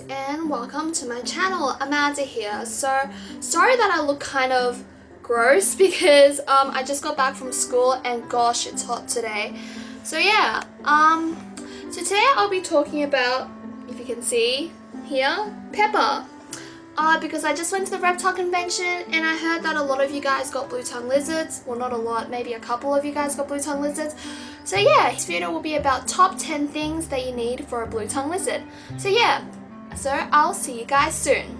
and welcome to my channel. Amanda here. So sorry that I look kind of gross because I just got back from school and gosh, it's hot today. So yeah, so today I'll be talking about, if you can see here, pepper. Because I just went to the reptile convention and I heard that a lot of you guys got blue tongue lizards. Well, not a lot, maybe a couple of you guys got blue tongue lizards. So yeah, this video will be about top 10 things that you need for a blue tongue lizard. So yeah, so I'll see you guys soon.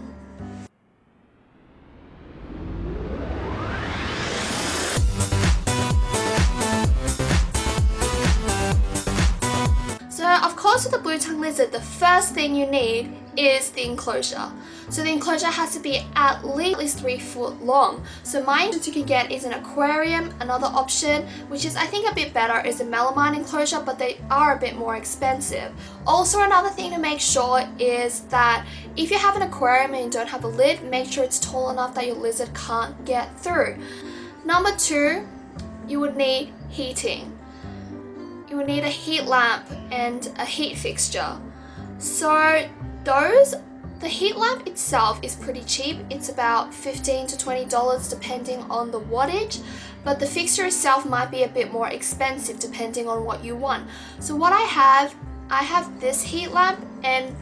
So of course with the blue tongue lizard, the first thing you need is the enclosure. So the enclosure has to be at least 3 foot long. So mine that you can get is an aquarium. Another option, which is I think a bit better, is a melamine enclosure, but they are a bit more expensive. Also another thing to make sure is that if you have an aquarium and you don't have a lid, make sure it's tall enough that your lizard can't get through. Number 2, you would need heating. You would need a heat lamp and a heat fixture. So the heat lamp itself is pretty cheap. It's about $15 to $20 depending on the wattage, but the fixture itself might be a bit more expensive depending on what you want. So what I have this heat lamp and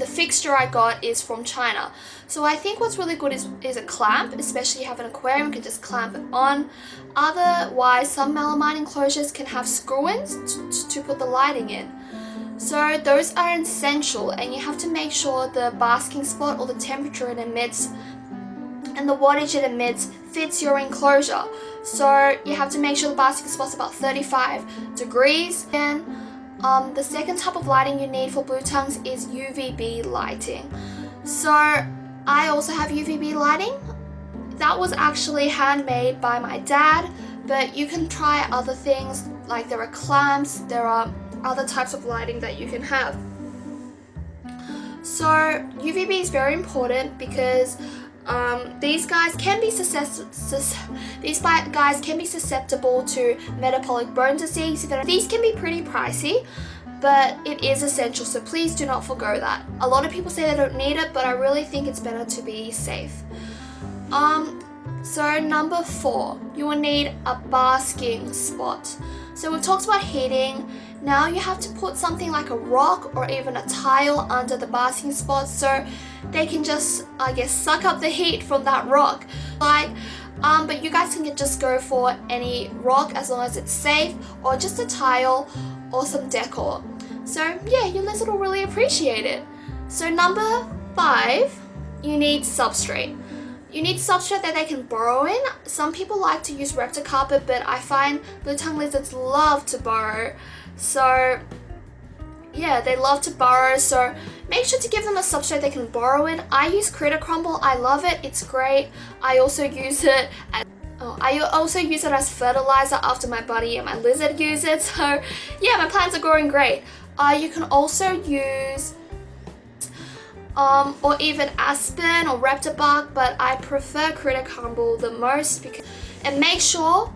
the fixture I got is from China. So I think what's really good is a clamp, especially if you have an aquarium, you can just clamp it on. Otherwise, some melamine enclosures can have screw-ins to put the lighting in. So those are essential, and you have to make sure the basking spot or the temperature it emits and the wattage it emits fits your enclosure. So you have to make sure the basking spot's about 35 degrees. And the second type of lighting you need for blue tongues is UVB lighting. So I also have UVB lighting. That was actually handmade by my dad, but you can try other things, like there are clamps, there are other types of lighting that you can have. So UVB is very important because these guys can be susceptible to metabolic bone disease. These can be pretty pricey, but it is essential, so please do not forgo that. A lot of people say they don't need it, but I really think it's better to be safe. So number 4, you will need a basking spot. So we've talked about heating. Now you have to put something like a rock or even a tile under the basking spot so they can just, I guess, suck up the heat from that rock. But you guys can just go for any rock as long as it's safe, or just a tile or some decor. So yeah, your lizard will really appreciate it. So number 5, you need substrate. You need substrate that they can burrow in. Some people like to use reptile carpet, but I find blue tongue lizards love to burrow. So yeah, they love to burrow, so make sure to give them a substrate they can burrow in. I use critter crumble. I love it. It's great. I also use it as fertilizer after my buddy and my lizard use it. So yeah, my plants are growing great. You can also use or even aspen or reptile bark, but I prefer critter crumble the most and make sure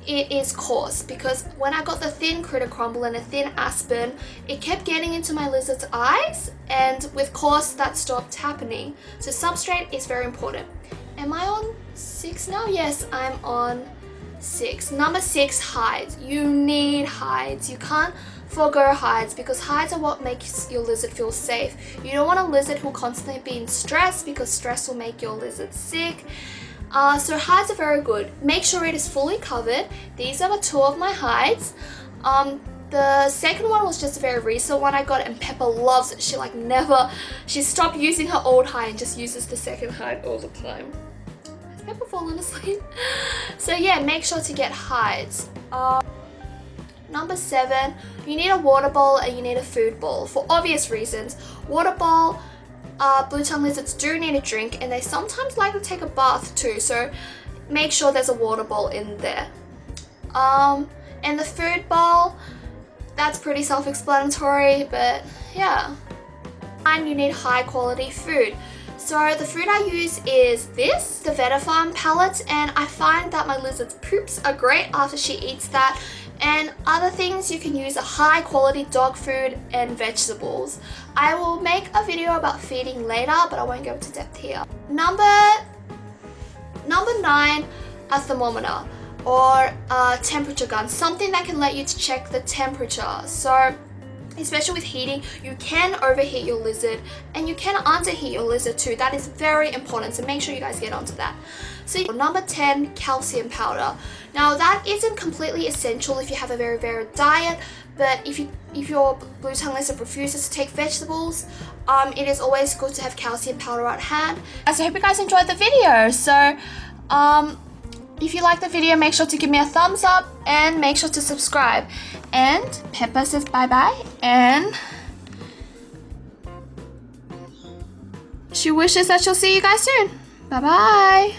it is coarse, because when I got the thin critter crumble and a thin aspen, it kept getting into my lizard's eyes, and with coarse that stopped happening. So substrate is very important. Am I on 6 now? Yes, I'm on 6. Number 6, hides. You need hides. You can't forgo hides, because hides are what makes your lizard feel safe. You don't want a lizard who will constantly be in stress, because stress will make your lizard sick. So hides are very good. Make sure it is fully covered. These are the 2 of my hides. The second one was just a very recent one I got, and Pepper loves it. She stopped using her old hide and just uses the second hide all the time. Has Pepper fallen asleep? So yeah, make sure to get hides. Number 7, you need a water bowl and you need a food bowl for obvious reasons. Water bowl, blue tongue lizards do need a drink, and they sometimes like to take a bath too, so make sure there's a water bowl in there. And the food bowl, that's pretty self-explanatory, but yeah. And you need high quality food. So the food I use is the Veta Farm pellets, and I find that my lizard's poops are great after she eats that. And other things you can use are high quality dog food and vegetables. I will make a video about feeding later, but I won't go into depth here. Number 9, a thermometer or a temperature gun, something that can let you to check the temperature. So especially with heating, you can overheat your lizard and you can underheat your lizard too. That is very important, so make sure you guys get onto that. So number 10, calcium powder. Now that isn't completely essential if you have a very varied diet, but if your blue tongue lizard refuses to take vegetables, it is always good to have calcium powder at hand. So I hope you guys enjoyed the video. So if you like the video, make sure to give me a thumbs up and make sure to subscribe. And Pepper says bye-bye, and she wishes that she'll see you guys soon. Bye-bye.